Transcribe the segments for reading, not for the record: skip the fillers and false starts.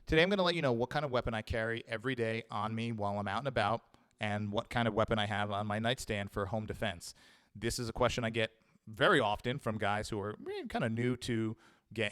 Today I'm going to let you know what kind of weapon I carry every day on me while I'm out and about, and what kind of weapon I have on my nightstand for home defense. This is a question I get very often from guys who are kind of new to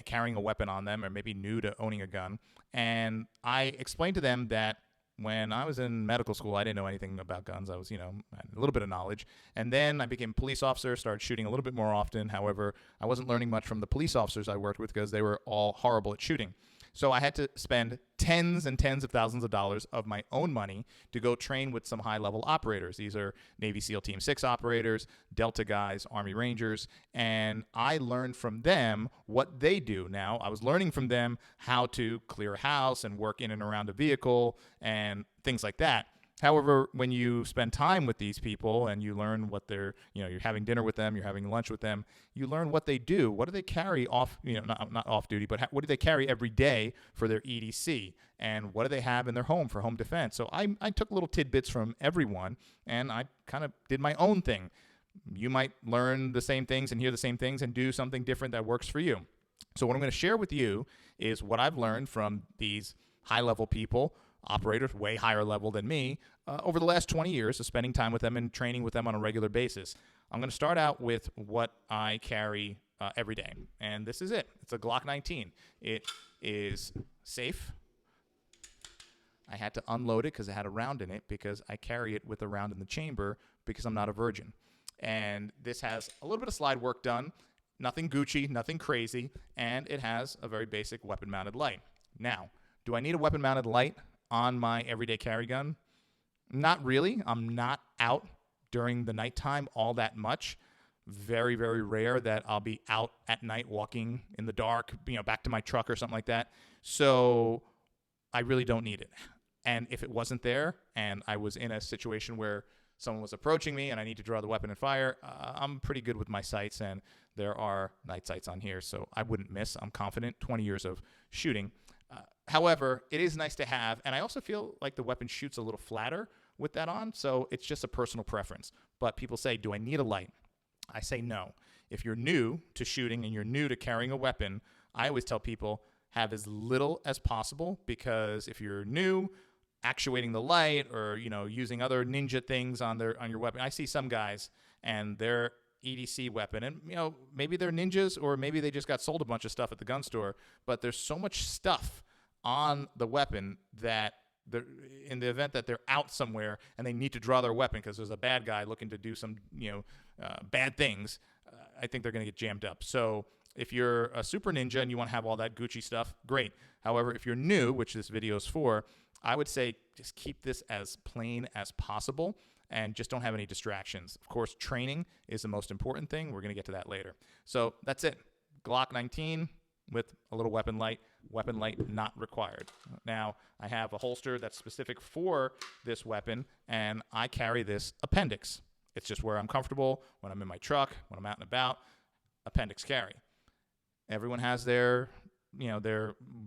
carrying a weapon on them, or maybe new to owning a gun. And I explained to them that when I was in medical school, I didn't know anything about guns. I was, had a little bit of knowledge. And then I became a police officer, started shooting a little bit more often. However, I wasn't learning much from the police officers I worked with because they were all horrible at shooting. So I had to spend tens and tens of thousands of dollars of my own money to go train with some high-level operators. These are Navy SEAL Team 6 operators, Delta guys, Army Rangers, and I learned from them what they do. Now, I was learning from them how to clear a house and work in and around a vehicle and things like that. However, when you spend time with these people and you learn what they're, you're having dinner with them, you're having lunch with them, you learn what they do. What do they carry off, not off duty, but what do they carry every day for their EDC? And what do they have in their home for home defense? So I took little tidbits from everyone, and I kind of did my own thing. You might learn the same things and hear the same things and do something different that works for you. So what I'm going to share with you is what I've learned from these high-level people, operators way higher level than me, over the last 20 years of spending time with them and training with them on a regular basis. I'm going to start out with what I carry every day, and this is it. It's a Glock 19. It is safe. I had to unload it because it had a round in it, because I carry it with a round in the chamber because I'm not a virgin. And this has a little bit of slide work done, nothing Gucci, nothing crazy, and it has a very basic weapon-mounted light. Now, do I need a weapon-mounted light on my everyday carry gun? Not really. I'm not out during the nighttime all that much. Very, very rare that I'll be out at night walking in the dark, back to my truck or something like that. So I really don't need it. And if it wasn't there and I was in a situation where someone was approaching me and I need to draw the weapon and fire, I'm pretty good with my sights, and there are night sights on here, so I wouldn't miss. I'm confident. 20 years of shooting. However, it is nice to have, and I also feel like the weapon shoots a little flatter with that on, so it's just a personal preference. But people say, do I need a light? I say no. If you're new to shooting and you're new to carrying a weapon, I always tell people have as little as possible, because if you're new, actuating the light or using other ninja things on your weapon. I see some guys and their EDC weapon, and maybe they're ninjas or maybe they just got sold a bunch of stuff at the gun store, but there's so much stuff on the weapon that in the event that they're out somewhere and they need to draw their weapon because there's a bad guy looking to do some bad things, I think they're going to get jammed up. So if you're a super ninja and you want to have all that Gucci stuff, great. However, if you're new, which this video is for, I would say just keep this as plain as possible and just don't have any distractions. Of course, training is the most important thing. We're going to get to that later. So that's it. Glock 19 with a little weapon light. Weapon light not required. Now, I have a holster that's specific for this weapon, and I carry this appendix. It's just where I'm comfortable when I'm in my truck, when I'm out and about. Appendix carry. Everyone has their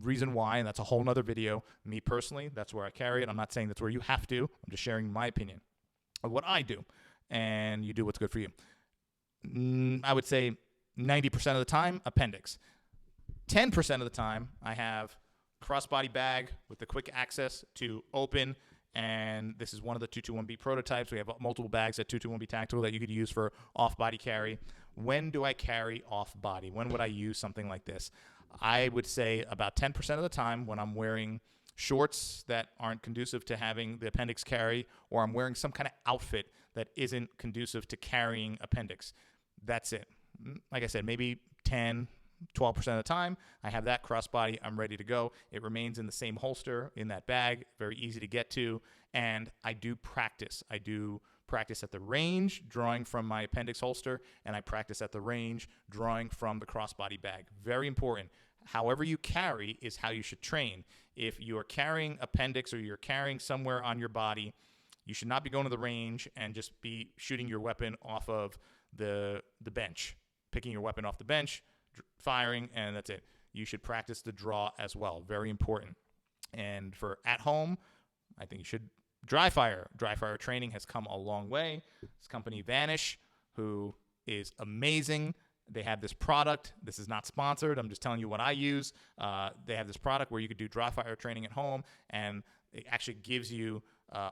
reason why, and that's a whole nother video. Me personally, that's where I carry it. I'm not saying that's where you have to. I'm just sharing my opinion of what I do, and you do what's good for you. I would say 90% of the time, appendix. 10% of the time, I have crossbody bag with the quick access to open, and this is one of the 221B prototypes. We have multiple bags at 221B Tactical that you could use for off-body carry. When do I carry off-body? When would I use something like this? I would say about 10% of the time when I'm wearing shorts that aren't conducive to having the appendix carry, or I'm wearing some kind of outfit that isn't conducive to carrying appendix. That's it. Like I said, maybe 10-12% of the time, I have that crossbody. I'm ready to go. It remains in the same holster in that bag, very easy to get to, and I do practice. I do practice at the range, drawing from my appendix holster, and I practice at the range, drawing from the crossbody bag. Very important. However you carry is how you should train. If you are carrying appendix or you're carrying somewhere on your body, you should not be going to the range and just be shooting your weapon off of the bench, picking your weapon off the bench, firing, and that's it. You should practice the draw as well. Very important. And for at home, I think you should dry fire. Dry fire training has come a long way. This company Vanish, who is amazing, They have this product. This is not sponsored. I'm just telling you what I use. They have this product where you could do dry fire training at home, and it actually gives you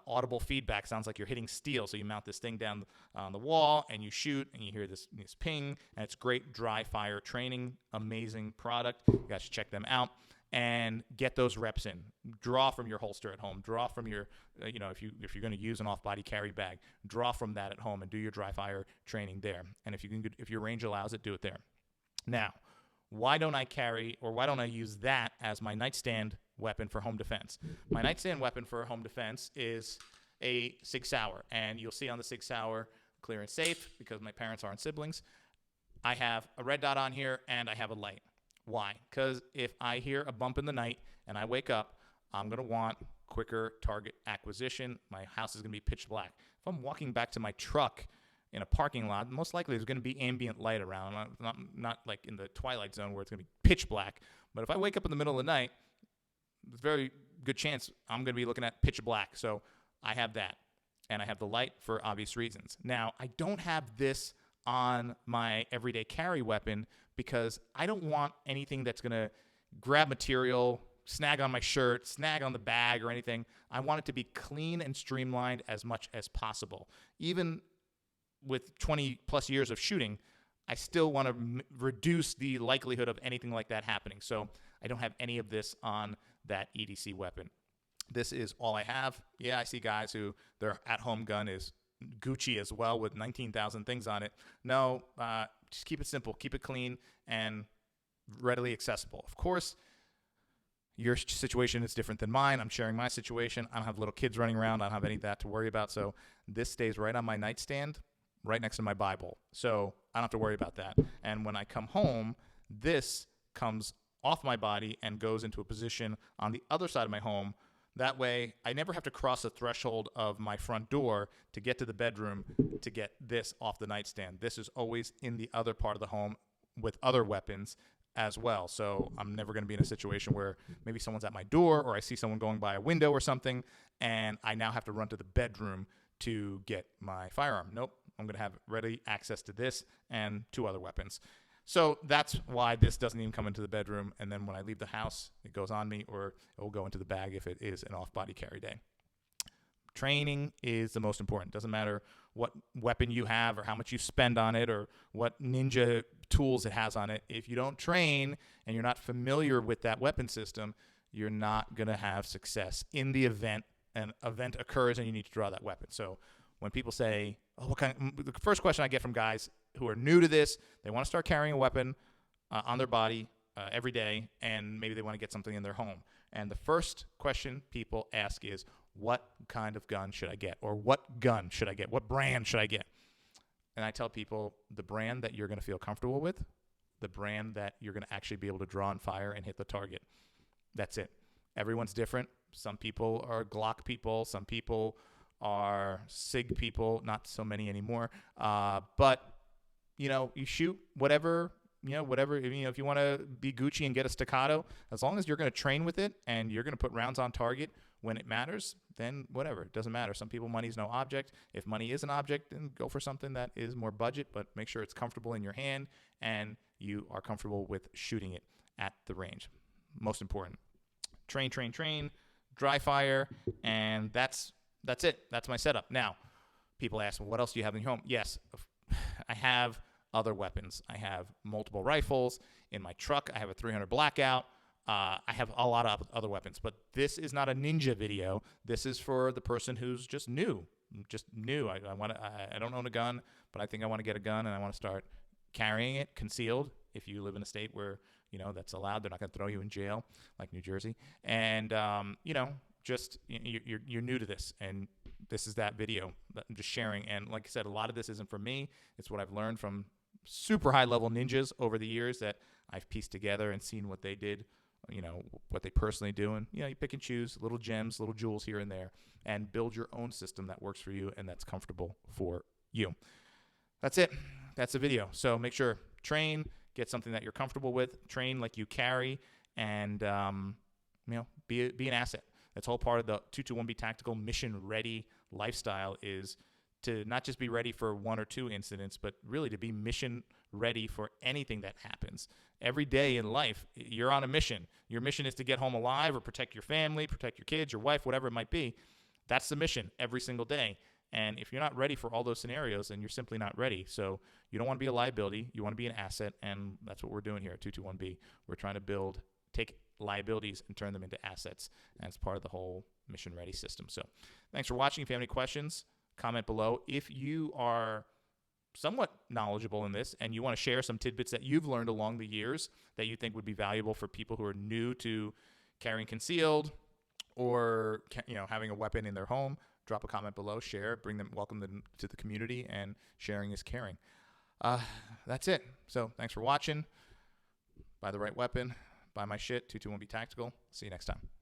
audible feedback. Sounds like you're hitting steel. So you mount this thing down on the wall, and you shoot, and you hear this ping, and it's great dry fire training. Amazing product. You guys should check them out and get those reps in. Draw from your holster at home. Draw from your, if you're going to use an off-body carry bag, draw from that at home and do your dry fire training there. And if your range allows it, do it there. Now, why don't I use that as my nightstand weapon for home defense? My nightstand weapon for home defense is a Sig Sauer, and you'll see on the Sig Sauer, clear and safe, because my parents aren't siblings. I have a red dot on here, and I have a light. Why? Because if I hear a bump in the night and I wake up, I'm going to want quicker target acquisition. My house is going to be pitch black. If I'm walking back to my truck in a parking lot, most likely there's going to be ambient light around, not like in the twilight zone where it's going to be pitch black. But if I wake up in the middle of the night, there's a very good chance I'm going to be looking at pitch black. So I have that, and I have the light for obvious reasons. Now, I don't have this on my everyday carry weapon because I don't want anything that's going to grab material, snag on my shirt, snag on the bag or anything. I want it to be clean and streamlined as much as possible. Even with 20 plus years of shooting, I still want to reduce the likelihood of anything like that happening. So I don't have any of this on that EDC weapon. This is all I have. Yeah, I see guys who their at-home gun is Gucci as well with 19,000 things on it. No, just keep it simple, keep it clean, and readily accessible. Of course, your situation is different than mine. I'm sharing my situation. I don't have little kids running around. I don't have any of that to worry about. So this stays right on my nightstand, right next to my Bible. So I don't have to worry about that. And when I come home, this comes off my body and goes into a position on the other side of my home. That way, I never have to cross the threshold of my front door to get to the bedroom to get this off the nightstand. This is always in the other part of the home with other weapons as well. So I'm never going to be in a situation where maybe someone's at my door or I see someone going by a window or something, and I now have to run to the bedroom to get my firearm. Nope. I'm going to have ready access to this and 2 other weapons. So that's why this doesn't even come into the bedroom. And then when I leave the house, it goes on me, or it will go into the bag if it is an off-body carry day. Training is the most important. Doesn't matter what weapon you have or how much you spend on it or what ninja tools it has on it. If you don't train and you're not familiar with that weapon system, you're not going to have success in the event an event occurs and you need to draw that weapon. So when people say, oh, the first question I get from guys who are new to this, they want to start carrying a weapon on their body every day, and maybe they want to get something in their home. And the first question people ask is, what kind of gun should I get? Or what gun should I get? What brand should I get? And I tell people the brand that you're going to feel comfortable with, the brand that you're going to actually be able to draw and fire and hit the target. That's it. Everyone's different. Some people are Glock people. Some people are SIG people, not so many anymore. But, you shoot whatever, if you want to be Gucci and get a staccato, as long as you're going to train with it and you're going to put rounds on target when it matters, then whatever. It doesn't matter. Some people, money's no object. If money is an object, then go for something that is more budget, but make sure it's comfortable in your hand and you are comfortable with shooting it at the range. Most important. Train, dry fire, and that's it. That's my setup. Now, people ask, well, what else do you have in your home? Yes, I have other weapons. I have multiple rifles. In my truck, I have a 300 Blackout. I have a lot of other weapons. But this is not a ninja video. This is for the person who's just new. I don't own a gun, but I think I want to get a gun, and I want to start carrying it concealed. If you live in a state where, that's allowed, they're not going to throw you in jail like New Jersey. And, you're new to this, and this is that video that I'm just sharing. And like I said, a lot of this isn't from me. It's what I've learned from super high-level ninjas over the years that I've pieced together and seen what they did, what they personally do. And, you pick and choose little gems, little jewels here and there, and build your own system that works for you and that's comfortable for you. That's it. That's the video. So make sure, train, get something that you're comfortable with, train like you carry, and, be an asset. That's all part of the 221B Tactical mission-ready lifestyle, is to not just be ready for 1 or 2 incidents, but really to be mission ready for anything that happens. Every day in life, you're on a mission. Your mission is to get home alive or protect your family, protect your kids, your wife, whatever it might be. That's the mission every single day. And if you're not ready for all those scenarios, then you're simply not ready. So you don't want to be a liability. You want to be an asset, and that's what we're doing here at 221B. We're trying to take liabilities and turn them into assets, and it's part of the whole mission ready system. So thanks for watching. If you have any questions, comment below. If you are somewhat knowledgeable in this and you want to share some tidbits that you've learned along the years that you think would be valuable for people who are new to carrying concealed or having a weapon in their home, drop a comment below, share, welcome them to the community, and sharing is caring. That's it. So thanks for watching. Buy the right weapon. Buy my shit, 221B Tactical. See you next time.